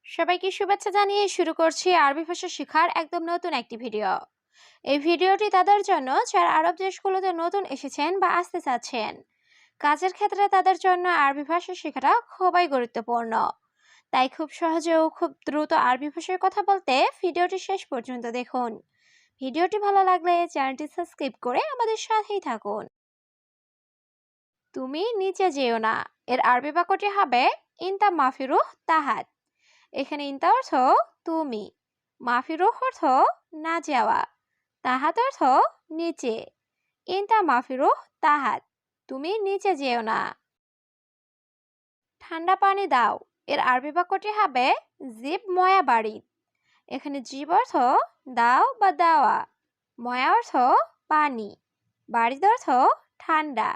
সবাইকে শুভেচ্ছা জানিয়ে শুরু করছি আরবি ভাষা শেখার একদম নতুন একটি ভিডিও। এই ভিডিওটি তাদের জন্য যারা আরব দেশগুলোতে নতুন এসেছেন বা আসতে চাচ্ছেন। কাজের ক্ষেত্রে তাদের জন্য আরবি ভাষা শেখাটা খুবই গুরুত্বপূর্ণ। তাই খুব সহজে ও খুব দ্রুত আরবি ভাষায় কথা বলতে ভিডিওটি শেষ পর্যন্ত দেখুন। ভিডিওটি ভালো লাগলে চ্যানেলটি সাবস্ক্রাইব করে আমাদের সাথেই থাকুন। তুমি নিচে যেও না, এর আরবি বাক্যটি হবে ইনতা মাফিরুহ তাহাত। এখানে ইনতা অর্থ তুমি, মাফিরুহ অর্থ না যাওয়া, তাহাত অর্থ নিচে। ইনতা মাফিরুহ তাহাত, তুমি নিচে যেও না। ঠান্ডা পানি দাও, এর আরবি বাক্যটি হবে জিব ময়া বাড়ি। এখানে জিব অর্থ দাও বা দেওয়া, ময়া অর্থ পানি, বাড়ির অর্থ ঠান্ডা।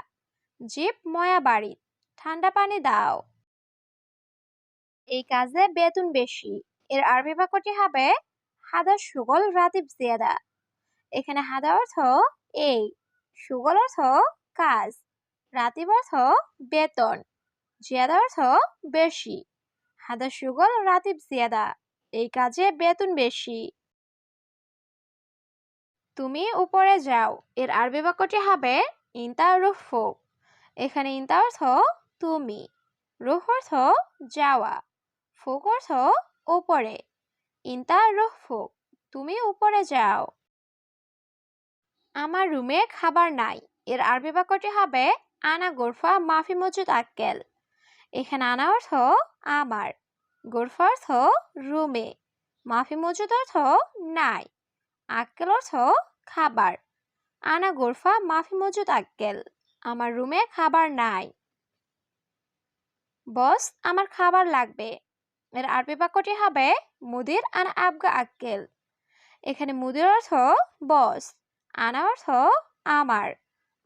জিব ময়া বাড়ি, ঠান্ডা পানি দাও। এই কাজে বেতন বেশি, এর আরবি বাক্যটি হবে হাদা সুগল রাতিব জিয়াদা। এখানে হাদা অর্থ এই, সুগল অর্থ কাজ, রাতিব অর্থ বেতন, জিয়াদা অর্থ বেশি। হাদা সুগল রাতিব জিয়াদা, এই কাজে বেতন বেশি। তুমি উপরে যাও, এর আরবি বাক্যটি হবে ইনতা রুহ ফোক। এখানে ইনতা অর্থ তুমি, রুহ অর্থ যাওয়া, ফোক অর্থ উপরে। ইনতা রুহ ফোক, তুমি উপরে যাও। আমার রুমে খাবার নাই, এর আরবি বাক্যটি হবে আনা গোরফা মাফি মজুদ আক্কেল। এখানে আনা অর্থ আমার, গোরফা অর্থ রুমে, মাফি মজুদ অর্থ নাই, আক্কেল অর্থ খাবার। আনা গোরফা মাফি মজুদ আক্কেল, আমার রুমে খাবার নাই। বস, আমার খাবার লাগবে, এর আরবি বাক্যটি হবে মুদির আনা আবগা আক্কেল। এখানে মুদির অর্থ বস, আনা অর্থ আমার,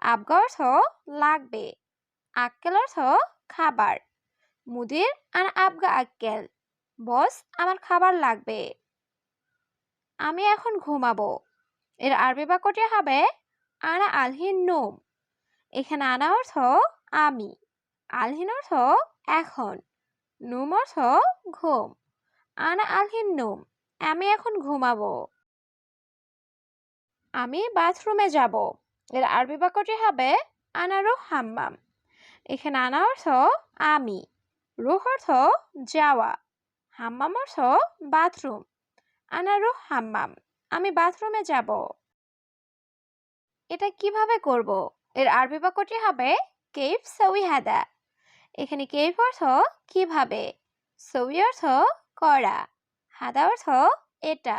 আবগা অর্থ লাগবে, আক্কেল অর্থ খাবার। মুদির আনা আবগা আক্কেল, বস আমার খাবার লাগবে। আমি এখন ঘুমাবো, এর আরবি বাক্যটি হবে আনা আলহিন নুম। এখানে আনা অর্থ আমি, আলহিন অর্থ এখন, নুম অর্থ ঘুম। আনা আলহিন নুম, আমি এখন ঘুমাবো। আমি বাথরুমে যাব, এর আরবি বাক্যটি হবে আনা রুহ হাম্মাম। এখানে আনা অর্থ আমি, রুহ অর্থ যাওয়া, হাম্মাম অর্থ বাথরুম। আনা রুহ হাম্মাম, আমি বাথরুমে যাব। এটা কিভাবে করব, এর আরবি বাক্যটি হবে কেইফ সউই হাদা। এখানে কেইফ অর্থ কিভাবে, সউই অর্থ করা, হাদা অর্থ এটা।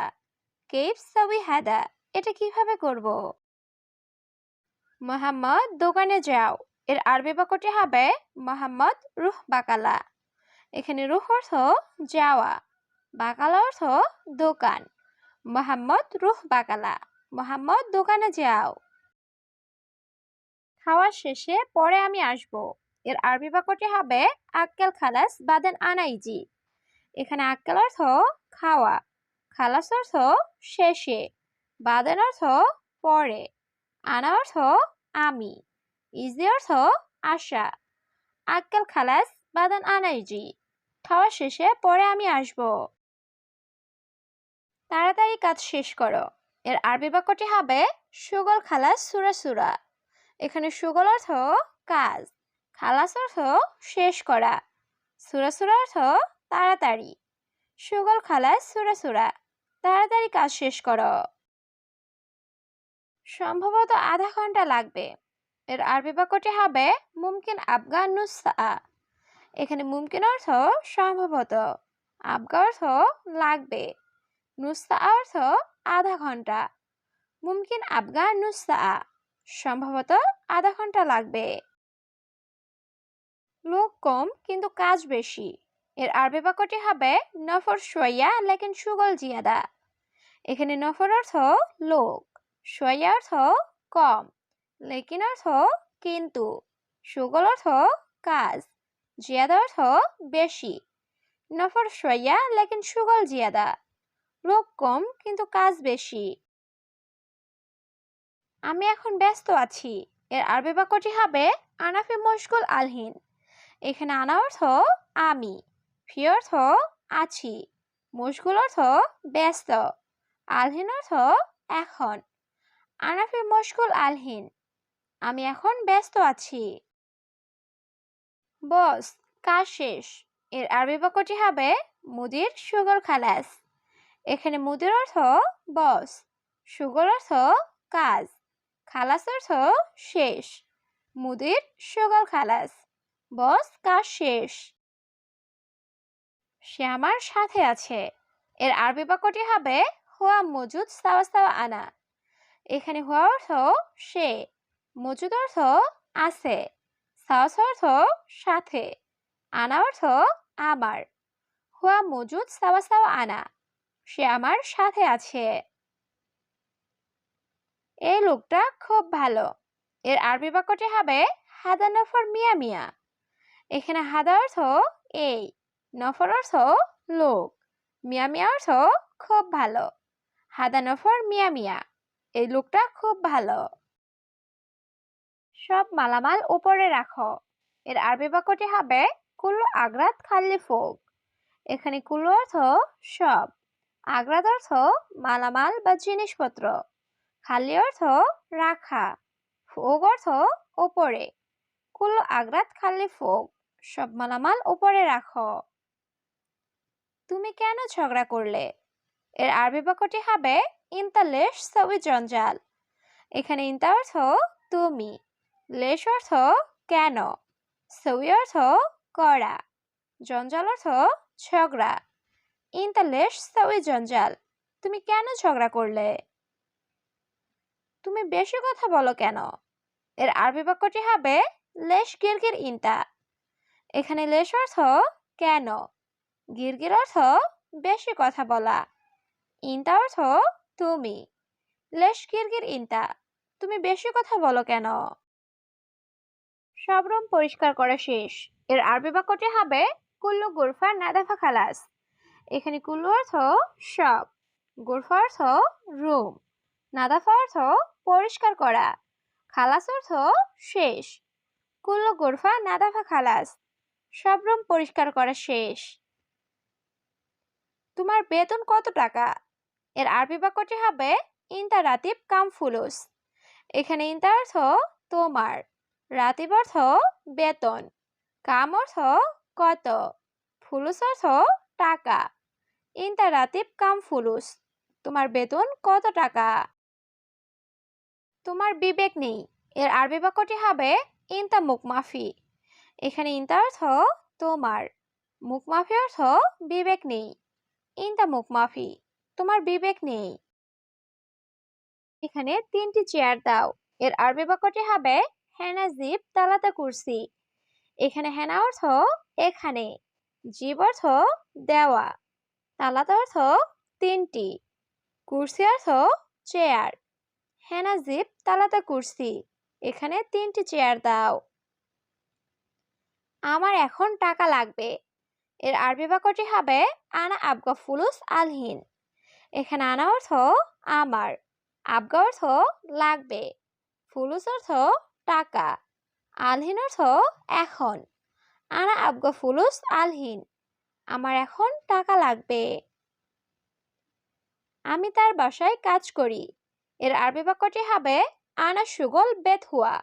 কেইফ সউই হাদা, এটা কিভাবে করব। মোহাম্মদ দোকানে যাও, এর আরবি বাক্যটি হবে মোহাম্মদ রুহ বাকালা। এখানে রুহ অর্থ যাওয়া, বাকালা অর্থ দোকান। মোহাম্মদ রুহ বাকালা, মোহাম্মদ দোকানে যাও। খাওয়া শেষে পরে আমি আসব, এর আরবি বাক্যটি হবে আক্কেল খালাস বাদেন আনাইজি। এখানে আক্কেল অর্থ খাওয়া, খালাস অর্থ শেষে, বাদেন অর্থ পরে, আনা অর্থ আমি, ইজি অর্থ আশা। আক্কেল খালাস বাদান আনাইজি, খাওয়া শেষে পরে আমি আসব। তাড়াতাড়ি কাজ শেষ করো, এর আরবি বাক্যটি হবে সুগল খালাস সুরা সুরা। এখানে সুগল অর্থ কাজ, খালাস অর্থ শেষ করা, সুরা সুরা অর্থ তাড়াতাড়ি। সুগল খালাস সুরা সুরা, তাড়াতাড়ি কাজ শেষ করো। সম্ভবত আধা ঘন্টা লাগবে, এর আরবি বাক্যটি হবে মুমকিন আবগা নুসা। এখানে মুমকিন অর্থ সম্ভবত, আবগা অর্থ লাগবে, নুসা অর্থ আধা ঘন্টা। মুমকিন আবগা নুসা, সম্ভবত আধা ঘন্টা লাগবে। লোক কম কিন্তু কাজ বেশি, এর আরবি বাক্যটি হবে নফর শোয়া লেকিন সুগল জিয়াদা। এখানে নফর অর্থ লোক, শোয়া অর্থ কম, লেকিন অর্থ কিন্তু, সুগল অর্থ কাজ, জিয়াদা অর্থ বেশি। নফর শোয়া লেকিন সুগল জিয়াদা, লোক কম কিন্তু কাজ বেশি। আমি এখন ব্যস্ত আছি, এর আরবি বাক্যটি হবে আনাফি মশগুল আলহিন। এখানে আনা অর্থ আমি, ফি অর্থ আছি, মশগুল অর্থ ব্যস্ত, আলহিন অর্থ এখন। আনাফি মশগুল আলহিন, আমি এখন ব্যস্ত আছি। বস, কাজ শেষ। এর আরবি বাক্যটি হবে মুদির শুগল খালাস। এখানে মুদির অর্থ বস, শুগল অর্থ কাজ, খালাস অর্থ শেষ। মুদির শুগল খালাস, বস কাজ শেষ। সে আমার সাথে আছে। এর আরবি বাক্যটি হবে হুয়া মজুদ সাওয়া সাওয়া আনা। এখানে হুয়া অর্থ সে, মজুদ অর্থ আছে, সাওয়া সাওয়া অর্থ সাথে, আনা অর্থ আমার। হুয়া মজুদ সাওয়া সাওয়া আনা, সে আমার সাথে আছে। এই লোকটা খুব ভালো। এর আরবি বাক্যটি হবে হাদা নফর মিয়া মিয়া। এখানে হাদা অর্থ এই, নফর অর্থ লোক, মিয়া মিয়া অর্থ খুব ভালো। হাদা নফর মিয়া মিয়া, এই লোকটা খুব ভালো। সব মালামাল উপরে রাখো। এর আরবি বাক্যটি হবে কুল্লু আগ্রাত খাল্লি ফোক। এখানে কুল্লু অর্থ সব, আগ্রাত অর্থ মালামাল বা জিনিসপত্র, খাল্লি অর্থ রাখা, ফোক অর্থ উপরে। কুল্লু আগ্রাত খাল্লি ফোক, সব মালামাল উপরে রাখো। তুমি কেন ঝগড়া করলে? এর আরবি বাক্যটি হবে ইনতা লেশ সবই জঞ্জাল। এখানে ইনতা অর্থ তুমি, লেশ অর্থ কেন, সবই অর্থ করা, জঞ্জাল অর্থ ঝগড়া। ইনতা লেশ সবই জঞ্জাল, তুমি কেন ঝগড়া করলে? তুমি বেশি কথা বলো কেন? এর আরবি বাক্যটি হবে লেশ গিরগির ইনতা। এখানে লেশ অর্থ কেন, গিরগির অর্থ বেশি কথা বলা, ইনতা অর্থ তুমি। লেশ গিরগির ইনতা, তুমি বেশি কথা বলো কেন? সব রুম পরিষ্কার করা শেষ। এর আরবি বাক্যটি হবে কুল্লু গুরফা নাদাফা খালাস। এখানে কুল্লু অর্থ সব, গুরফা অর্থ রুম, নাদাফা অর্থ পরিষ্কার করা, খালাস অর্থ শেষ। কুল্লু গুরফা নাদাফা খালাস, সব রুম পরিষ্কার করা শেষ। তোমার বেতন কত টাকা? এর আরবি বাক্যটি হবে ইনতা রাতিব কাম ফুলুস। এখানে ইনতা অর্থ তোমার, রাতিব অর্থ বেতন, কাম অর্থ কত, ফুলুস অর্থ টাকা। ইনতা রাতিব কাম ফুলুস, তোমার বেতন কত টাকা? তোমার বিবেক নেই। এর আরবি বাক্যটি হবে ইনতা মুকমাফি। এখানে ইনতা অর্থ তোমার, মুকমাফি অর্থ বিবেক নেই। ইনতা মুকমাফি, তোমার বিবেক নেই। এখানে 3টি চেয়ার দাও। এর আরবি বাক্যটি হবে হেনা জিব তালাতা কুরসি। এখানে হেনা অর্থ এখানে, জিব অর্থ দেওয়া, তালাতা অর্থ 3টি, কুরসি অর্থ চেয়ার। হেনা জিব তালাতা কুরসি, এখানে 3টি চেয়ার দাও। আমার এখন টাকা লাগবে। এর আরবি বাক্যটি হবে আনা আবগা ফুলুস আলহিন। এখানে আনা অর্থ আমার, আবগা অর্থ লাগবে, ফুলুস অর্থ টাকা, আলহিন অর্থ এখন। আনা আবগা ফুলুস আলহিন, আমার এখন টাকা লাগবে। আমি তার বাসায় কাজ করি। এর আরবি বাক্যটি হবে আনা সুগল বেত হুয়া।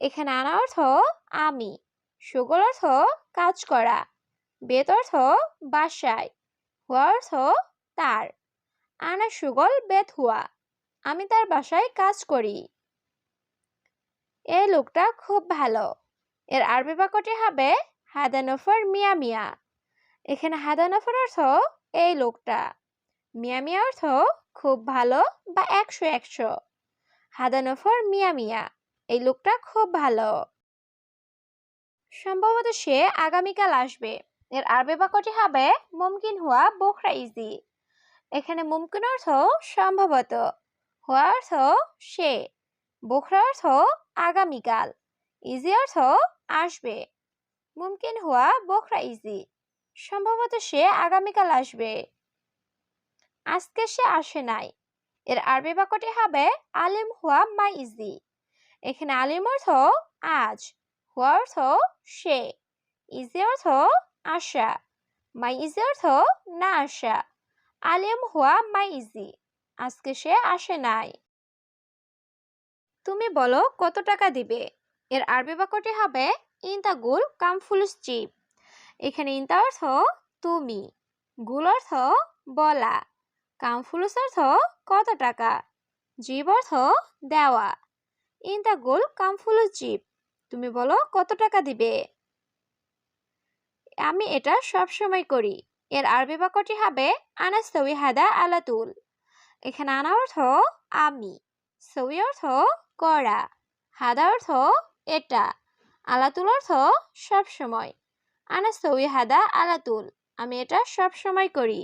এখানে আনা অর্থ আমি, সুগল অর্থ কাজ করা, বেত অর্থ বাসায়, হুয়া অর্থ তার। আনা সুগল বেত হুয়া, আমি তার বাসায় কাজ করি। এই লোকটা খুব ভালো। এর আরবি বাক্যটি হবে হাদা নফর মিয়া মিয়া। এখানে হাদা নফর অর্থ এই লোকটা, মিয়া মিয়া অর্থ খুব ভালো বা 100-100। হাদা নফর মিয়া মিয়া, এই লোকটা খুব ভালো। সম্ভবত সে আগামীকাল আসবে। এর আরবি বাক্যটি হবে মুমকিন হুয়া বোখরা ইজি। এখানে মুমকিন অর্থ সম্ভবত, হুয়া অর্থ সে, বোখরা অর্থ আগামীকাল, ইজি অর্থ আসবে। মুমকিন হুয়া বোখরা ইজি, সম্ভবত সে আগামীকাল আসবে। আজকে সে আসে নাই। এর আরবি বাক্যটি হবে আলিম হুয়া মাই ইজি। এখানে আলিম অর্থ আজ, হুয়া অর্থ সে, ইজি অর্থ আসা, মাই ইজি অর্থ না আসা। আলিয়াম হুয়া মাইজি, আজকে সে আসে নাই। তুমি বলো কত টাকা দিবে। এর আরবি বাক্যটি হবে ইনতা গুল কাম ফুলুস চিপ। এখানে ইনতা অর্থ তুমি, গুল অর্থ বলা, কাম ফুলুস অর্থ কত টাকা, জিব অর্থ দেওয়া। ইনতা গুল কাম ফুলুস জিব, তুমি বলো কত টাকা দিবে। আমি এটা সব সময় করি। এর আরবি বাক্যটি হবে আনা সউই হাদা আলা তুল। এখানে আনা অর্থ আমি, সউই অর্থ করা, হাদা অর্থ এটা, আলাতুল অর্থ সব সময়। আনা সউই হাদা আলাতুল, আমি এটা সব সময় করি।